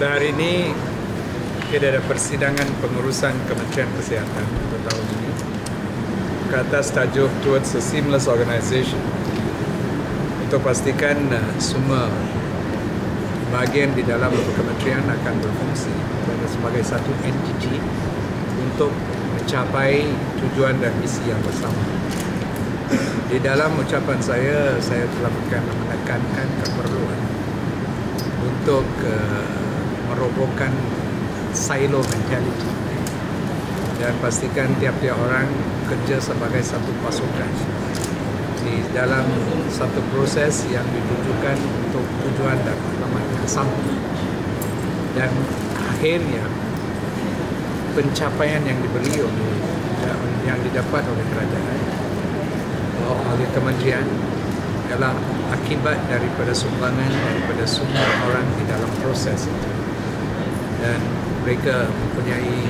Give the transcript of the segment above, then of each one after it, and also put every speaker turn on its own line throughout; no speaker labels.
Pada hari ini kita ada persidangan pengurusan Kementerian Kesihatan untuk tahun ini ke atas tajuk Towards a Seamless Organisation untuk pastikan semua bahagian di dalam kementerian akan berfungsi sebagai satu entiti untuk mencapai tujuan dan misi yang bersama. Di dalam ucapan saya telah menekankan keperluan untuk merobohkan silo mentality dan pastikan tiap-tiap orang kerja sebagai satu pasukan di dalam satu proses yang ditujukan untuk tujuan dan matlamat yang sama, dan akhirnya pencapaian yang diberi yang didapat oleh kerajaan oleh kementerian adalah akibat daripada sumbangan daripada semua orang di dalam proses itu, dan mereka mempunyai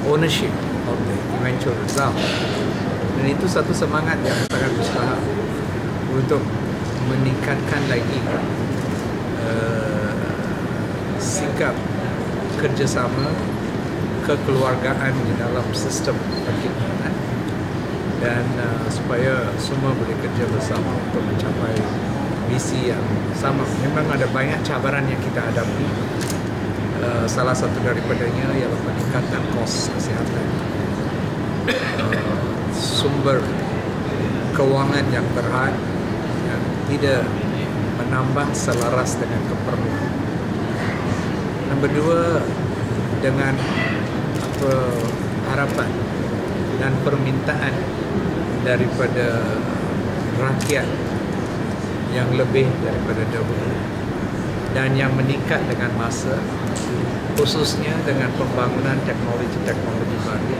ownership of the eventual result. Dan itu satu semangat yang sangat besar untuk meningkatkan lagi sikap kerjasama kekeluargaan di dalam sistem perkhidmatan, dan supaya semua boleh kerja bersama untuk mencapai misi yang sama. Memang ada banyak cabaran yang kita hadapi. Salah satu daripadanya ialah peningkatan kos kesihatan, sumber kewangan yang berat yang tidak menambah selaras dengan keperluan. Nombor dua, dengan harapan dan permintaan daripada rakyat yang lebih daripada dahulu dan yang meningkat dengan masa, khususnya dengan pembangunan teknologi baru.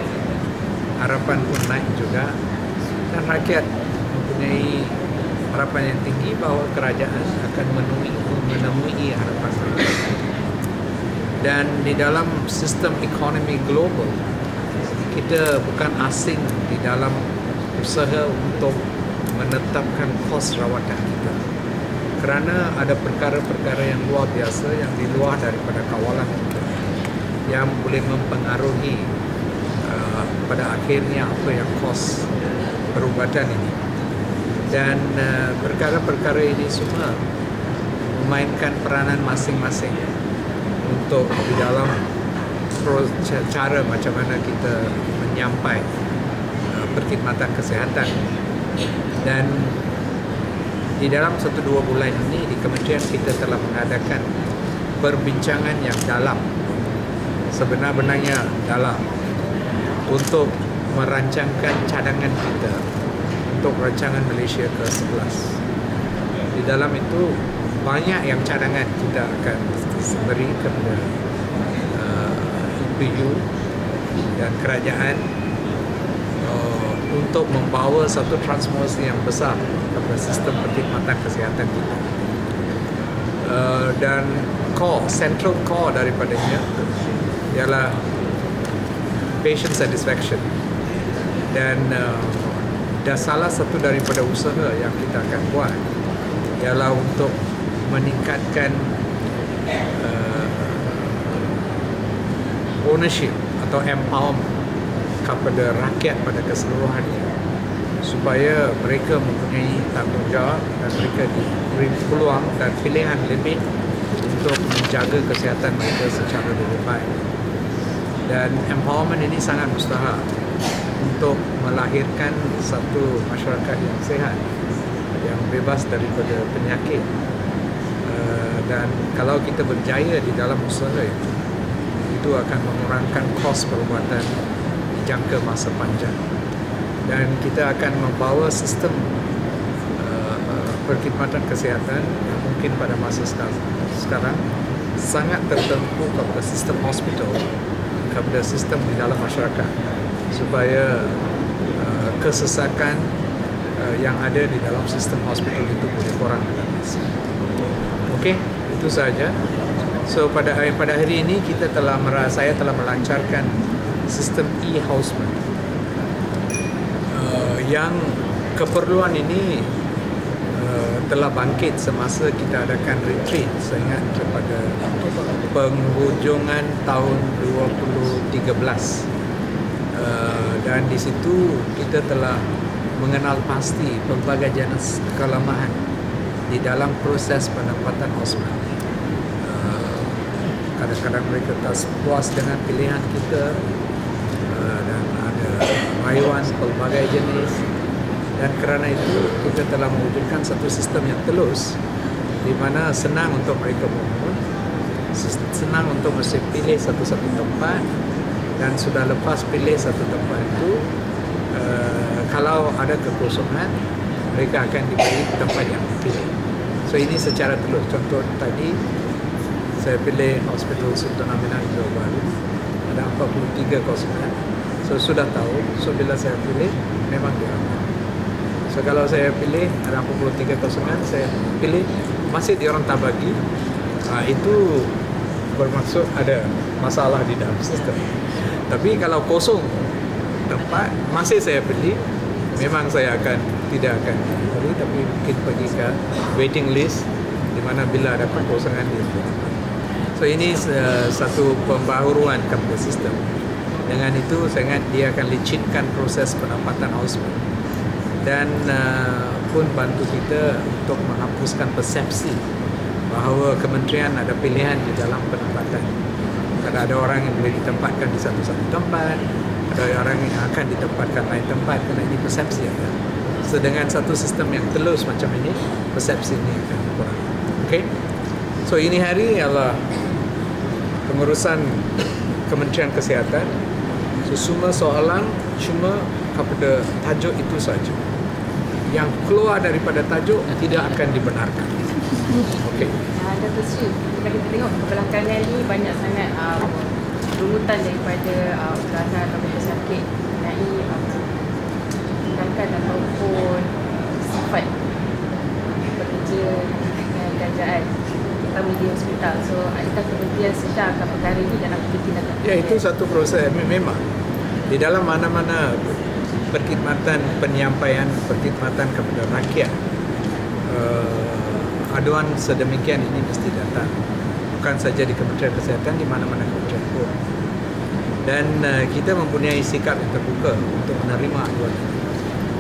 Harapan pun naik juga, dan rakyat mempunyai harapan yang tinggi bahawa kerajaan akan menemui harapan mereka. Dan di dalam sistem ekonomi global, kita bukan asing di dalam usaha untuk menetapkan kos rawatan kita, kerana ada perkara-perkara yang luar biasa yang di luar daripada kawalan kita yang boleh mempengaruhi pada akhirnya apa yang kos perubatan ini. Dan perkara-perkara ini semua memainkan peranan masing-masing untuk di dalam cara macam mana kita menyampai perkhidmatan kesihatan. Dan di dalam 1-2 bulan ini di kementerian kita telah mengadakan perbincangan yang dalam, sebenar-benarnya dalam, untuk merancangkan cadangan kita untuk rancangan Malaysia ke-11. Di dalam itu banyak yang cadangan kita akan beri kepada UPU dan kerajaan untuk membawa satu transformasi yang besar kepada sistem perkhidmatan kesihatan kita. Dan central core daripadanya ialah patient satisfaction, dan salah satu daripada usaha yang kita akan buat ialah untuk meningkatkan ownership atau empowerment kepada rakyat pada keseluruhannya, supaya mereka mempunyai tanggungjawab dan mereka diberi peluang dan pilihan lebih untuk menjaga kesihatan mereka secara lebih baik. Dan empowerment ini sangat mustahil untuk melahirkan satu masyarakat yang sehat, yang bebas daripada penyakit. Dan kalau kita berjaya di dalam usaha itu akan mengurangkan kos perubatan di jangka masa panjang, dan kita akan membawa sistem perkhidmatan kesihatan yang mungkin pada masa sekarang sangat tertentu kepada sistem hospital, kepada sistem di dalam masyarakat, supaya kesesakan yang ada di dalam sistem hospital itu boleh kurang dengan masa. Okey, itu sahaja. So pada hari ini saya telah melancarkan sistem e-houseman yang keperluan ini telah bangkit semasa kita adakan retreat. Saya ingat pada penghujungan tahun 2013. Dan di situ kita telah mengenal pasti pelbagai jenis kelemahan di dalam proses penempatan Osman. Kadang-kadang mereka tak puas dengan pilihan kita, dan ada rayuan pelbagai jenis, dan kerana itu kita telah mewujudkan satu sistem yang telus di mana senang untuk mereka memohon, senang untuk mesti pilih satu-satu tempat, dan sudah lepas pilih satu tempat itu, kalau ada kekosongan mereka akan diberi tempat yang dipilih. So ini secara telus. Contoh tadi saya pilih Hospital Sultan Aminah Jawa Baru, ada 43 kosongan. So sudah tahu, so bila saya pilih memang diambil. So kalau saya pilih ada 43 kosongan, saya pilih masih diorang tak bagi, itu bermaksud ada masalah di dalam sistem. Tapi kalau kosong tempat masih saya pilih, memang saya tidak akan pilih, tapi mungkin pergi ke waiting list di mana bila ada kekosongan itu. So ini satu pembaharuan kepada sistem. Dengan itu saya ingat dia akan licitkan proses penempatan Osman, dan pun bantu kita untuk menghapuskan persepsi bahawa kementerian ada pilihan di dalam penempatan. Kalau ada orang yang boleh ditempatkan di satu-satu tempat, ada orang yang akan ditempatkan lain tempat, kerana ini persepsi ada. So dengan satu sistem yang telus macam ini, persepsi ini akan kurang. Okay? So ini hari ialah pengurusan Kementerian Kesihatan. So semua soalan cuma kepada tajuk itu saja. Yang keluar daripada tajuk tidak akan dibenarkan. Okey.
Dr. Sri, jika kita tengok kebelakangan ini banyak sangat runutan daripada kerana atau pesakit mengenai tindakan ataupun sifat bekerja dengan kerajaan, terutama di hospital. So, adakah kementerian sedar akan perkara ini dan apa tindakan?
Ya, itu satu proses. Memang di dalam mana-mana perkhidmatan penyampaian perkhidmatan kepada rakyat, aduan sedemikian ini mesti datang, bukan saja di Kementerian Kesihatan, di mana-mana kementerian pun. Dan kita mempunyai sikap yang terbuka untuk menerima aduan.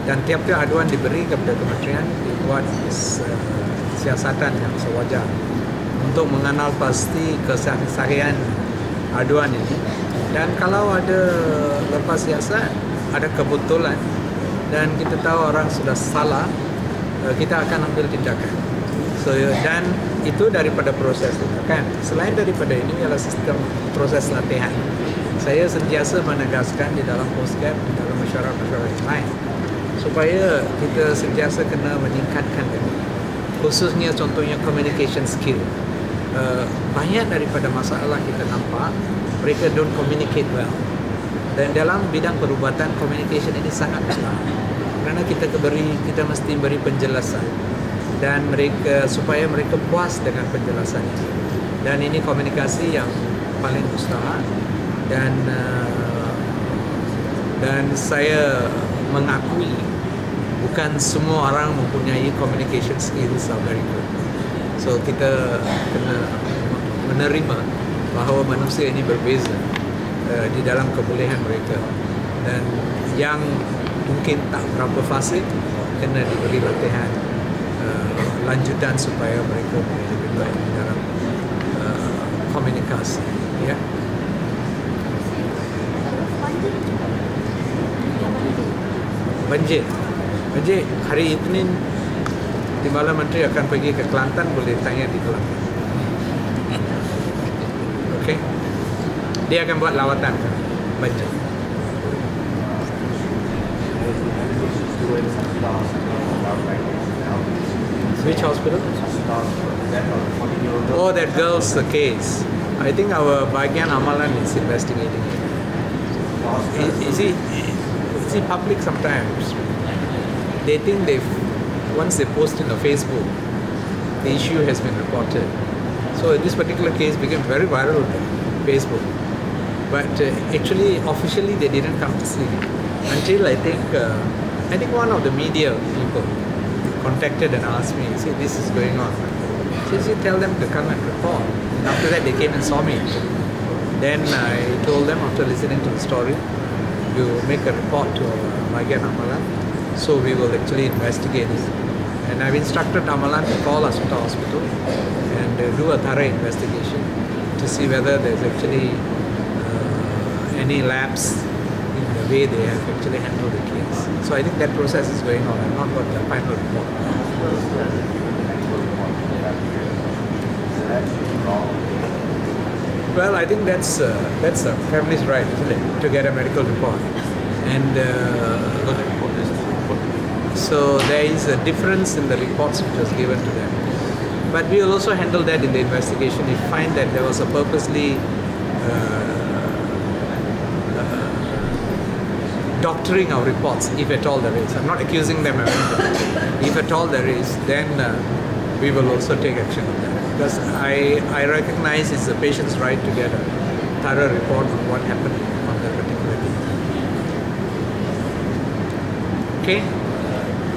Dan tiap-tiap aduan diberi kepada kementerian dibuat siasatan yang sewajar untuk mengenal pasti kesahihan aduan ini. Dan kalau ada lepas siasat, ada kebetulan dan kita tahu orang sudah salah, kita akan ambil tindakan. So, dan itu daripada proses tindakan. Selain daripada ini ialah sistem proses latihan. Saya sentiasa menegaskan di dalam postcard, di dalam masyarakat-masyarakat yang lain, supaya kita sentiasa kena meningkatkan ini. Khususnya contohnya communication skill. Banyak daripada masalah kita nampak, mereka don't communicate well. Dan dalam bidang perubatan, communication ini sangat besar. Kerana kita mesti beri penjelasan. Dan mereka supaya mereka puas dengan penjelasan ini. Dan ini komunikasi yang paling mustahil, dan saya mengakui bukan semua orang mempunyai communication skills yang very good. So kita kena menerima bahawa manusia ini berbeza di dalam kebolehan mereka, dan yang mungkin tak berapa fasih kena diberi latihan lanjutan supaya mereka boleh lebih baik dalam komunikasi. Ya. Banjir hari Isnin Timbalan Menteri akan pergi ke Kelantan, boleh tanya di Kelantan. Okey. Dia akan buat lawatan ke banjir. Which hospital? Oh, that girl's case. I think our bahagian amalan is investigating it. Is it public sometimes? They think once they post in the Facebook, the issue has been reported. So this particular case became very viral on Facebook. But actually, officially, they didn't come to see it until I think one of the media people contacted and asked me, see, this is going on. So you tell them to come and report. And after that, they came and saw me. Then I told them, after listening to the story, you make a report to Bahagian Amalan. So we will actually investigate it. And I've instructed Amalan to call Asmita Hospital and do a thorough investigation to see whether there's actually any lapse in the way they have actually handled the case. So I think that process is going on. I've not got the final report. Well, I think that's a family's right, isn't it, to get a medical report. And so there is a difference in the reports which was given to them. But we will also handle that in the investigation. If we find that there was a purposely doctoring our reports, if at all there is. I'm not accusing them of anything. If at all there is, then we will also take action on that. Because I recognize it's the patient's right to get a thorough report on what happened on that particular day. Okay?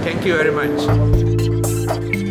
Thank you very much.